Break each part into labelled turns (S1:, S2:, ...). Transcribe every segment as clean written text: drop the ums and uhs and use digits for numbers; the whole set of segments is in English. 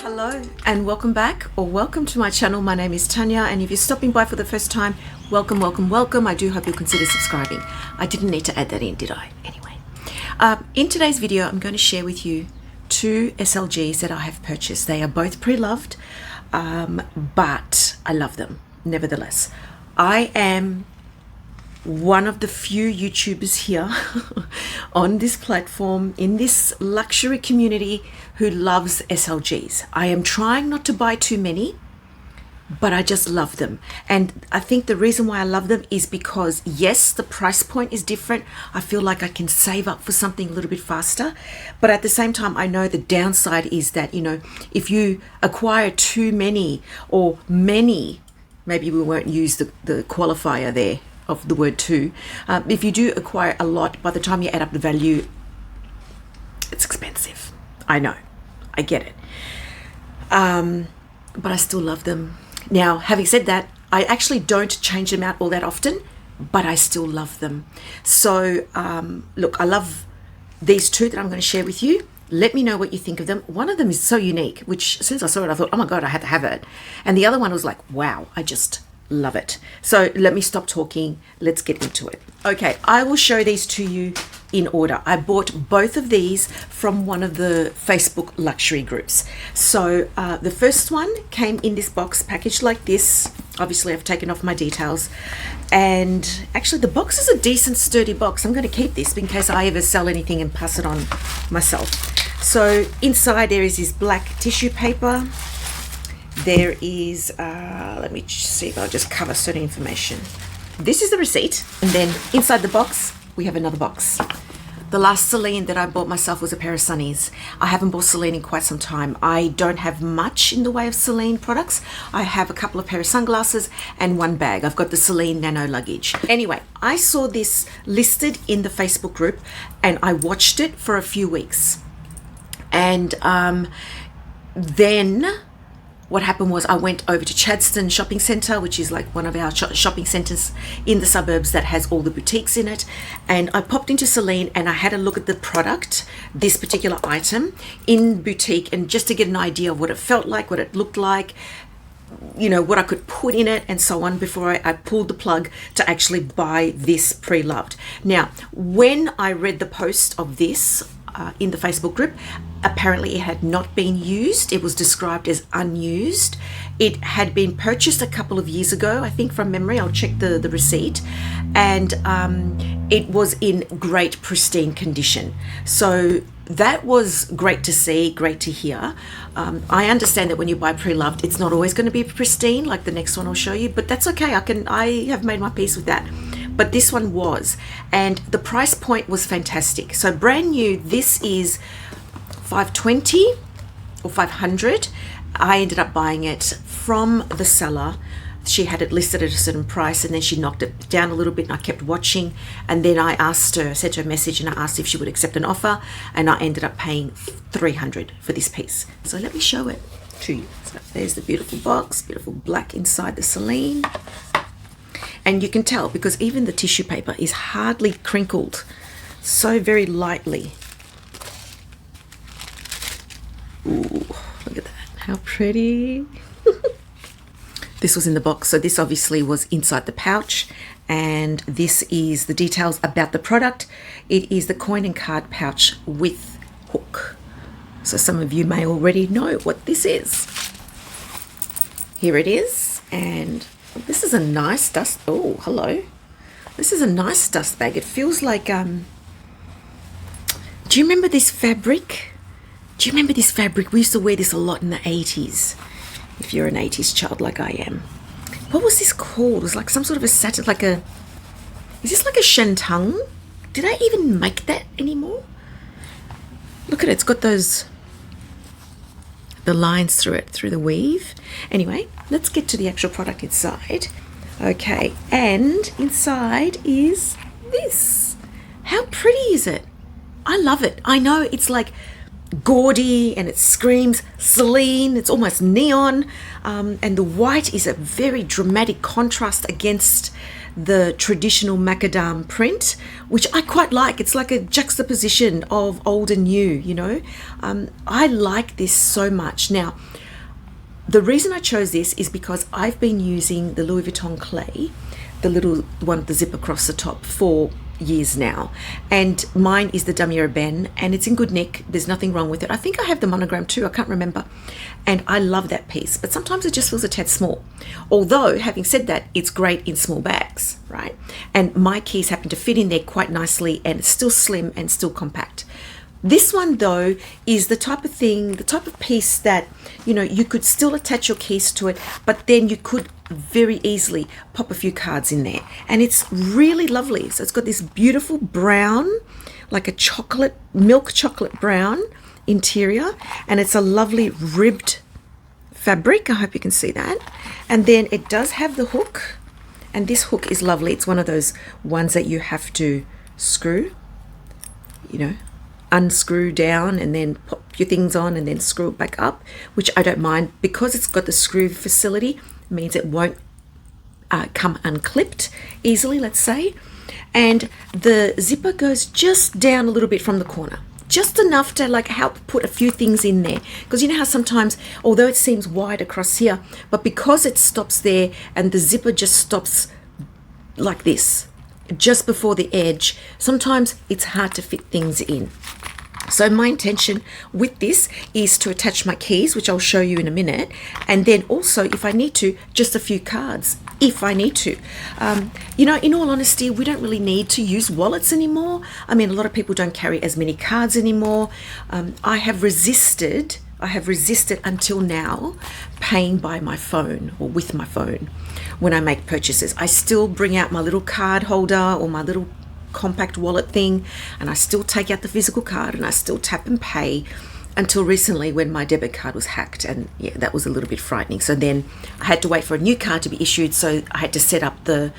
S1: Hello and welcome back, or welcome to my channel. My name is Tanya, and if you're stopping by for the first time, welcome, welcome, welcome. I do hope you'll consider subscribing. I didn't need to add that in, did I? Anyway, in today's video, I'm going to share with you two SLGs that I have purchased. They are both pre-loved, but I love them nevertheless. I am one of the few YouTubers here on this platform, in this luxury community, who loves SLGs. I am trying not to buy too many, but I just love them. And I think the reason why I love them is because, yes, the price point is different. I feel like I can save up for something a little bit faster. But at the same time, I know the downside is that, you know, if you acquire too many or many, maybe we won't use the qualifier there of the word two. If you do acquire a lot, by the time you add up the value, it's expensive. I know, I get it. But I still love them. Now, having said that, I actually don't change them out all that often, but I still love them. So look, I love these two that I'm going to share with you. Let me know what you think of them. One of them is so unique, which as soon as I saw it, I thought, oh my God, I had to have it. And the other one was like, wow, I just love it. So let me stop talking. Let's get into it. Okay, I will show these to you in order. I bought both of these from one of the Facebook luxury groups. So the first one came in this box packaged like this. Obviously, I've taken off my details. And actually, the box is a decent, sturdy box. I'm going to keep this in case I ever sell anything and pass it on myself. So inside there is this black tissue paper. There is, let me see if I'll just cover certain information. This is the receipt, and then inside the box, we have another box. The last Celine that I bought myself was a pair of sunnies. I haven't bought Celine in quite some time. I don't have much in the way of Celine products. I have a couple of pair of sunglasses and one bag. I've got the Celine Nano luggage. Anyway, I saw this listed in the Facebook group, and I watched it for a few weeks. And then what happened was I went over to Chadstone Shopping Centre, which is like one of our shopping centres in the suburbs that has all the boutiques in it. And I popped into Celine and I had a look at the product, this particular item in boutique, and just to get an idea of what it felt like, what it looked like, you know, what I could put in it and so on before I pulled the plug to actually buy this pre-loved. Now, when I read the post of this in the Facebook group, apparently it had not been used. It was described as unused. It had been purchased a couple of years ago, I think, from memory. I'll check the receipt. And it was in great pristine condition. So that was great to see, great to hear. I understand that when you buy pre-loved, it's not always going to be pristine like the next one I'll show you, but that's okay. I have made my peace with that. But this one was, and the price point was fantastic. So brand new, this is $520 or $500. I ended up buying it from the seller. She had it listed at a certain price, and then she knocked it down a little bit, and I kept watching. And then I asked her, sent her a message, and I asked if she would accept an offer, and I ended up paying $300 for this piece. So let me show it to you. So there's the beautiful box, beautiful black inside the Celine. And you can tell because even the tissue paper is hardly crinkled, so very lightly. Ooh, look at that, how pretty. This was in the box, so this obviously was inside the pouch, and this is the details about the product. It is the coin and card pouch with hook. So some of you may already know what this is. Here it is, and this is a nice dust. Oh, hello. This is a nice dust bag. It feels like, do you remember this fabric? Do you remember this fabric? We used to wear this a lot in the 80s. If you're an 80s child like I am. What was this called? It was like some sort of a satin, like a, is this like a shantung? Did I even make that anymore? Look at it, it's got those, the lines through it, through the weave. Anyway, let's get to the actual product inside. Okay, and inside is this. How pretty is it? I love it. I know it's like gaudy and it screams Celine. It's almost neon, and the white is a very dramatic contrast against the traditional macadam print, which I quite like. It's like a juxtaposition of old and new, you know. I like this so much. Now, the reason I chose this is because I've been using the Louis Vuitton clay, the little one with the zip across the top, for years now, and mine is the Damier Ben, and it's in good nick. There's nothing wrong with it. I think I have the monogram too, I can't remember, and I love that piece, but sometimes it just feels a tad small. Although, having said that, it's great in small bags, right? And my keys happen to fit in there quite nicely, and it's still slim and still compact. This one though is the type of thing, the type of piece that, you know, you could still attach your keys to it, but then you could very easily pop a few cards in there, and it's really lovely. So it's got this beautiful brown, like a chocolate, milk chocolate brown interior, and it's a lovely ribbed fabric. I hope you can see that. And then it does have the hook, and this hook is lovely. It's one of those ones that you have to screw, you know, unscrew down and then pop your things on and then screw it back up, which I don't mind because it's got the screw facility. It means it won't come unclipped easily, let's say. And the zipper goes just down a little bit from the corner, just enough to like help put a few things in there, because you know how sometimes, although it seems wide across here, but because it stops there and the zipper just stops like this just before the edge, sometimes it's hard to fit things in. So my intention with this is to attach my keys, which I'll show you in a minute, and then also, if I need to, just a few cards, if I need to. You know, in all honesty, we don't really need to use wallets anymore. I mean, a lot of people don't carry as many cards anymore. I have resisted until now paying by my phone or with my phone when I make purchases. I still bring out my little card holder or my little compact wallet thing, and I still take out the physical card and I still tap and pay, until recently when my debit card was hacked, and yeah, that was a little bit frightening. So then I had to wait for a new card to be issued, so I had to set up the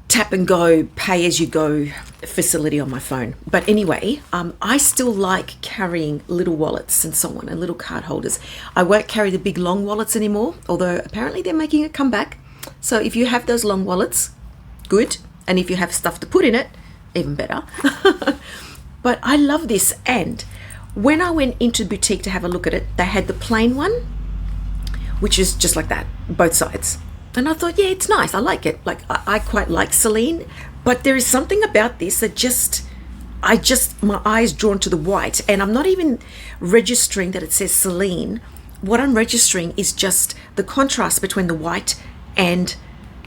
S1: tap and go, pay as you go facility on my phone. But anyway, I still like carrying little wallets and so on, and little card holders. I won't carry the big long wallets anymore, although apparently they're making a comeback. So if you have those long wallets, good. And if you have stuff to put in it, even better. But I love this. And when I went into boutique to have a look at it, they had the plain one, which is just like that, both sides. And I thought, yeah, it's nice. I like it. Like, I quite like Celine, but there is something about this that my eyes drawn to the white, and I'm not even registering that it says Celine. What I'm registering is just the contrast between the white and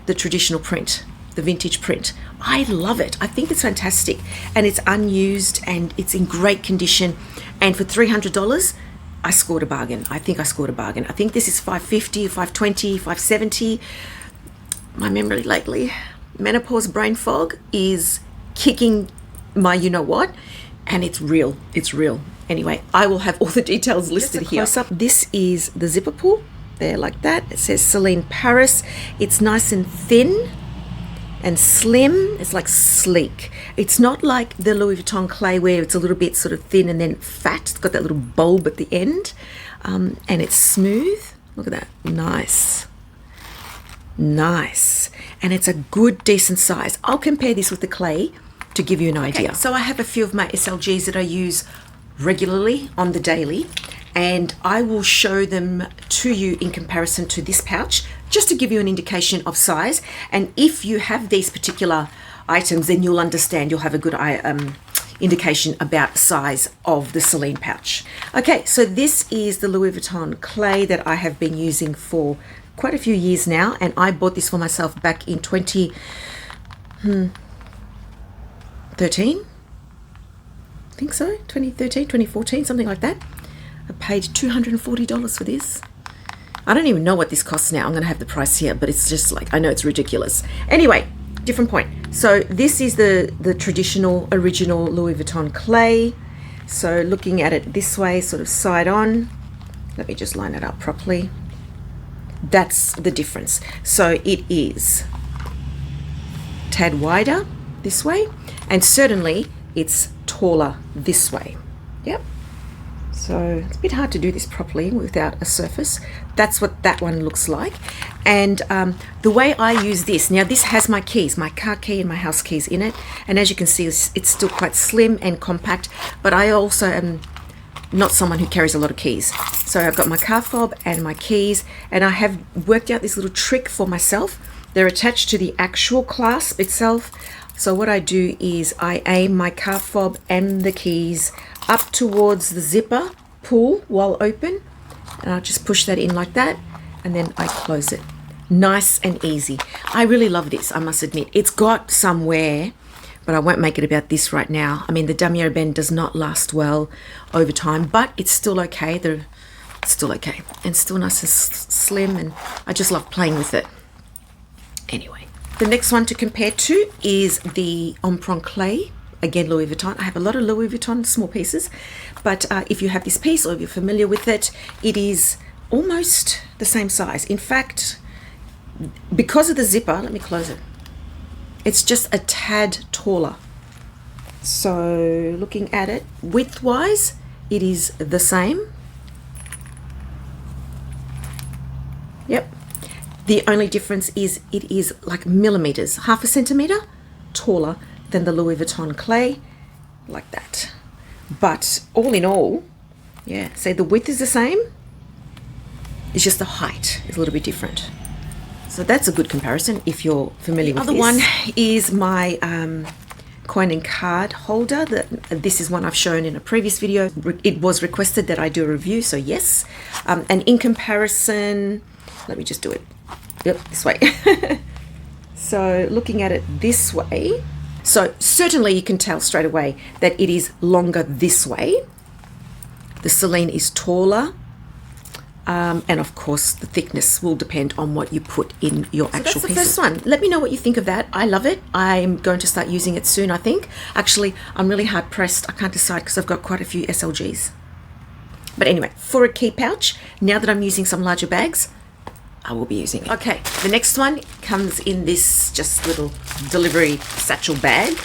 S1: the traditional print, the vintage print. I love it. I think it's fantastic, and it's unused and it's in great condition. And for $300, I scored a bargain. I think I scored a bargain. I think this is $550, $520, $570. My memory lately, menopause brain fog, is kicking my you know what, and it's real. It's real. Anyway, I will have all the details listed here. Close up. This is the zipper pull there, like that. It says Celine Paris. It's nice and thin and slim. It's like sleek. It's not like the Louis Vuitton clay where it's a little bit sort of thin and then fat. It's got that little bulb at the end, and it's smooth. Look at that. Nice. And it's a good decent size. I'll compare this with the clay to give you an idea. So I have a few of my SLGs that I use regularly on the daily, and I will show them to you in comparison to this pouch, just to give you an indication of size. And if you have these particular items, then you'll understand, you'll have a good indication about size of the Celine pouch. Okay, so this is the Louis Vuitton clay that I have been using for quite a few years now, and I bought this for myself back in 2013. I think so, 2013, 2014, something like that. I paid $240 for this. I don't even know what this costs now. I'm going to have the price here, but it's just like, I know it's ridiculous. Anyway, different point. So this is the traditional, original Louis Vuitton clay. So looking at it this way, sort of side on, let me just line it up properly. That's the difference. So it is a tad wider this way, and certainly it's taller this way. Yep. So it's a bit hard to do this properly without a surface. That's what that one looks like. And the way I use this, now this has my keys, my car key and my house keys in it. And as you can see, it's still quite slim and compact, but I also am not someone who carries a lot of keys. So I've got my car fob and my keys, and I have worked out this little trick for myself. They're attached to the actual clasp itself. So what I do is I aim my car fob and the keys up towards the zipper pull while open, and I'll just push that in like that, and then I close it. Nice and easy. I really love this, I must admit. It's got some wear, but I won't make it about this right now. I mean, the damier bend does not last well over time, but it's still okay. It's still okay, and still nice and slim, and I just love playing with it. Anyway, the next one to compare to is the Emprunt Clay. Again, Louis Vuitton. I have a lot of Louis Vuitton small pieces, but if you have this piece or if you're familiar with it, it is almost the same size. In fact, because of the zipper, let me close it. It's just a tad taller. So looking at it width-wise, it is the same. Yep. The only difference is it is like millimeters, half a centimeter taller than the Louis Vuitton Clay, like that. But all in all, yeah, say the width is the same, it's just the height is a little bit different. So that's a good comparison if you're familiar with this. The other one is my coin and card holder. This is one I've shown in a previous video. It was requested that I do a review, so yes. And in comparison, let me just do it. Yep, this way. So looking at it this way, so certainly you can tell straight away that it is longer this way. The Celine is taller. And of course, the thickness will depend on what you put in your actual pieces. That's the first one. Let me know what you think of that. I love it. I'm going to start using it soon, I think. Actually, I'm really hard pressed. I can't decide because I've got quite a few SLGs. But anyway, for a key pouch, now that I'm using some larger bags, I will be using it. Okay, the next one comes in this just little delivery satchel bag.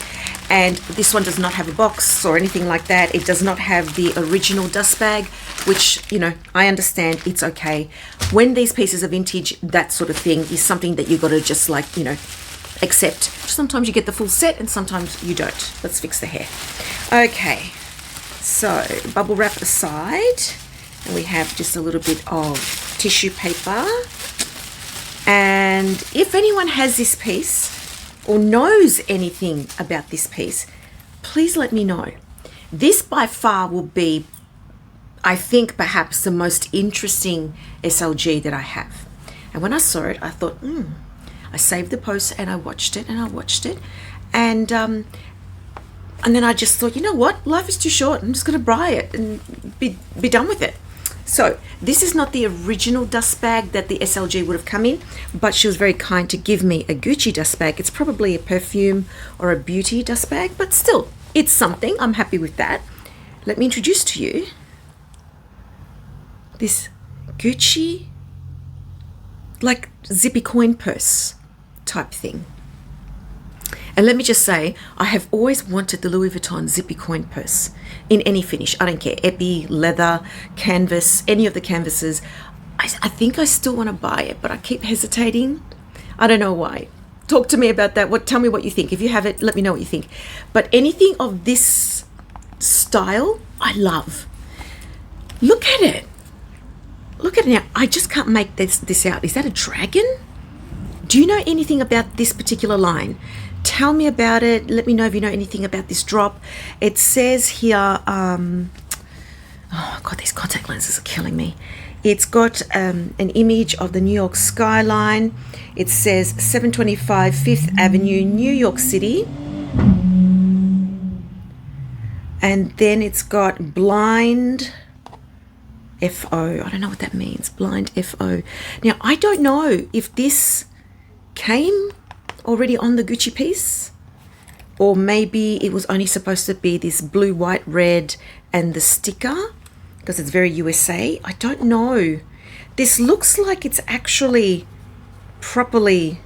S1: And this one does not have a box or anything like that. It does not have the original dust bag, which, you know, I understand, it's okay. When these pieces are vintage, that sort of thing is something that you got to just like, you know, accept. Sometimes you get the full set and sometimes you don't. Let's fix the hair. Okay, so bubble wrap aside, and we have just a little bit of tissue paper. And if anyone has this piece or knows anything about this piece, please let me know. This by far will be, I think, perhaps the most interesting SLG that I have. And when I saw it, I thought, I saved the post and I watched it and I watched it. And then I just thought, you know what? Life is too short. I'm just going to buy it and be done with it. So this is not the original dust bag that the SLG would have come in, but she was very kind to give me a Gucci dust bag. It's probably a perfume or a beauty dust bag, but still, it's something. I'm happy with that. Let me introduce to you this Gucci, like zippy coin purse type thing. And let me just say, I have always wanted the Louis Vuitton zippy coin purse in any finish. I don't care, epi, leather, canvas, any of the canvases. I think I still want to buy it, but I keep hesitating. I don't know why. Talk to me about that. Tell me what you think. If you have it, let me know what you think. But anything of this style, I love. Look at it. Look at it now. I just can't make this out. Is that a dragon? Do you know anything about this particular line? Tell me about it. Let me know if you know anything about this drop. It says here, oh God, these contact lenses are killing me. It's got an image of the New York skyline. It says 725 Fifth Avenue, New York City. And then it's got blind FO. I don't know what that means. Blind FO. Now, I don't know if this came already on the Gucci piece, or maybe it was only supposed to be this blue, white, red and the sticker because it's very USA. I don't know. This looks like it's actually properly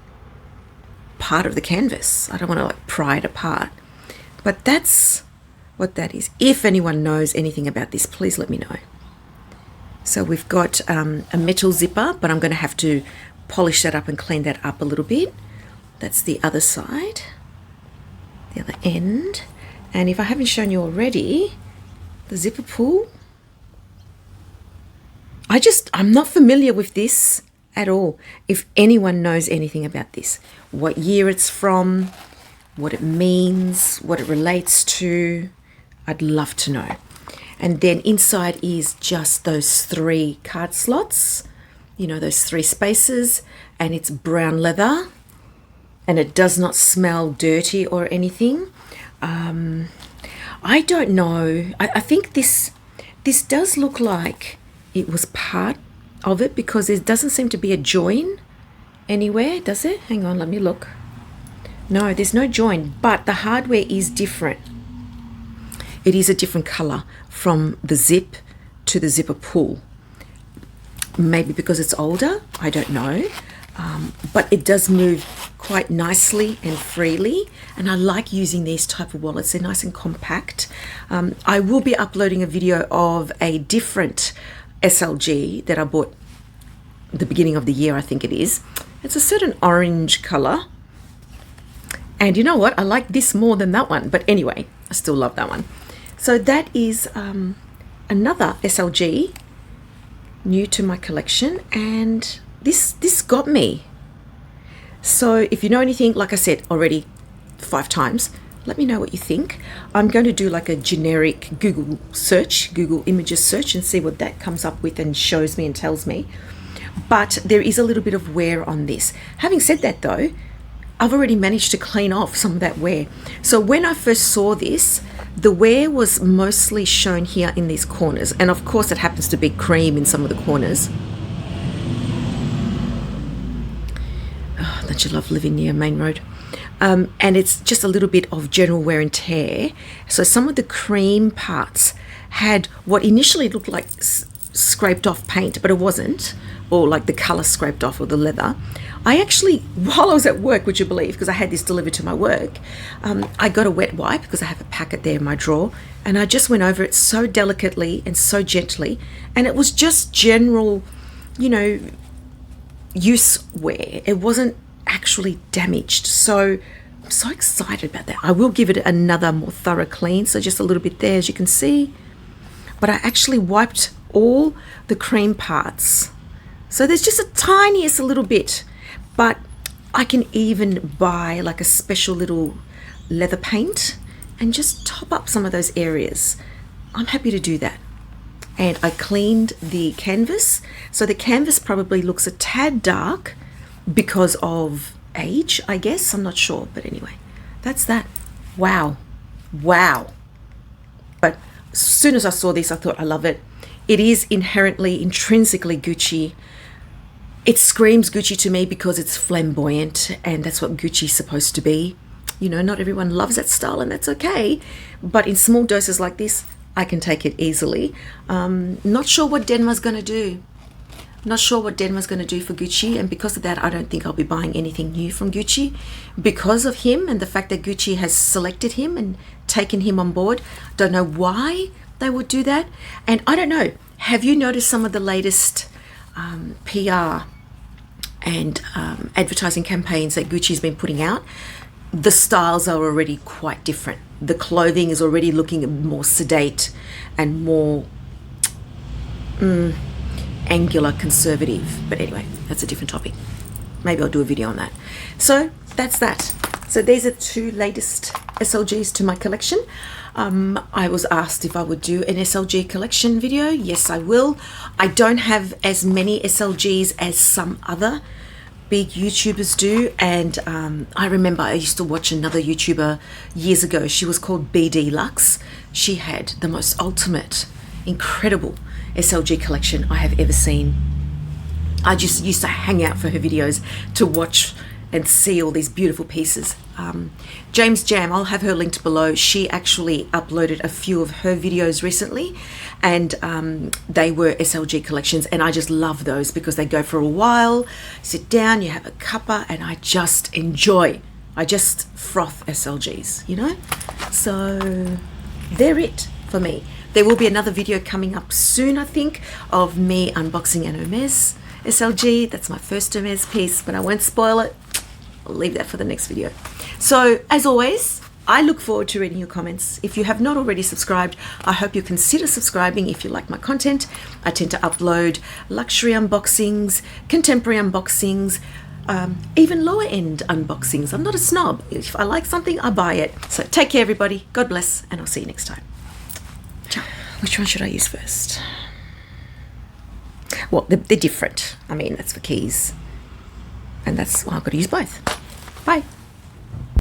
S1: part of the canvas. I don't want to like pry it apart, but that's what that is. If anyone knows anything about this, please let me know. So we've got a metal zipper, but I'm going to have to polish that up and clean that up a little bit. That's the other side, the other end. And if I haven't shown you already, the zipper pull, I'm not familiar with this at all. If anyone knows anything about this, what year it's from, what it means, what it relates to, I'd love to know. And then inside is just those 3 card slots, you know, those 3 spaces, and it's brown leather, and it does not smell dirty or anything. I don't know. I think this does look like it was part of it, because there doesn't seem to be a join anywhere, does it? Hang on, let me look. No, there's no join, but the hardware is different. It is a different color from the zip to the zipper pull. Maybe because it's older, I don't know. But it does move quite nicely and freely, and I like using these type of wallets. They're nice and compact. I will be uploading a video of a different SLG that I bought the beginning of the year, I think it is. It's a certain orange color, and you know what, I like this more than that one, but anyway, I still love that one. So that is another SLG new to my collection, and this got me. So if you know anything, like I said already 5 times, let me know what you think. I'm going to do like a generic Google search, Google images search, and see what that comes up with and shows me and tells me. But there is a little bit of wear on this. Having said that though, I've already managed to clean off some of that wear. So when I first saw this, the wear was mostly shown here in these corners, and of course it happens to be cream in some of the corners. Oh, don't you love living near a main road? And it's just a little bit of general wear and tear. So some of the cream parts had what initially looked like scraped off paint, but it wasn't, or like the color scraped off, or the leather. I actually, while I was at work, would you believe, because I had this delivered to my work, I got a wet wipe because I have a packet there in my drawer, and I just went over it so delicately and so gently, and it was just general, you know, use wear. It wasn't actually damaged. So I'm so excited about that. I will give it another more thorough clean, so just a little bit there, as you can see, but I actually wiped all the cream parts. So there's just a tiniest little bit, but I can even buy like a special little leather paint and just top up some of those areas. I'm happy to do that. And I cleaned the canvas. So the canvas probably looks a tad dark because of age, I guess. I'm not sure, but anyway, that's that. Wow. Wow. But as soon as I saw this, I thought, I love it. It is intrinsically Gucci. It screams Gucci to me because it's flamboyant, and that's what Gucci's supposed to be. You know, not everyone loves that style, and that's okay. But in small doses like this, I can take it easily. Not sure what Denmar's going to do. Not sure what Denmar's going to do for Gucci, and because of that, I don't think I'll be buying anything new from Gucci because of him and the fact that Gucci has selected him and taken him on board. Don't know why they would do that. And I don't know, have you noticed some of the latest PR and advertising campaigns that Gucci's been putting out? The styles are already quite different. The clothing is already looking more sedate and more angular, conservative. But anyway, that's a different topic. Maybe I'll do a video on that. So that's that. So these are the 2 latest SLGs to my collection. I was asked if I would do an SLG collection video. Yes, I will. I don't have as many SLGs as some other big YouTubers do, and I remember I used to watch another YouTuber years ago. She was called BD Lux. She had the most ultimate, incredible SLG collection I have ever seen. I just used to hang out for her videos to watch and see all these beautiful pieces. James Jam, I'll have her linked below. She actually uploaded a few of her videos recently, and they were SLG collections, and I just love those because they go for a while. Sit down, you have a cuppa, and I just enjoy. I just froth SLGs, you know? So they're it for me. There will be another video coming up soon, I think, of me unboxing an Hermes SLG. That's my first Hermes piece, but I won't spoil it. I'll leave that for the next video. So, as always, I look forward to reading your comments. If you have not already subscribed, I hope you consider subscribing if you like my content. I tend to upload luxury unboxings, contemporary unboxings, even lower end unboxings. I'm not a snob. If I like something, I buy it. So take care, everybody. God bless, and I'll see you next time. Ciao. Which one should I use first? Well, they're different. I mean, that's for keys. And that's, well, I've got to use both. Bye.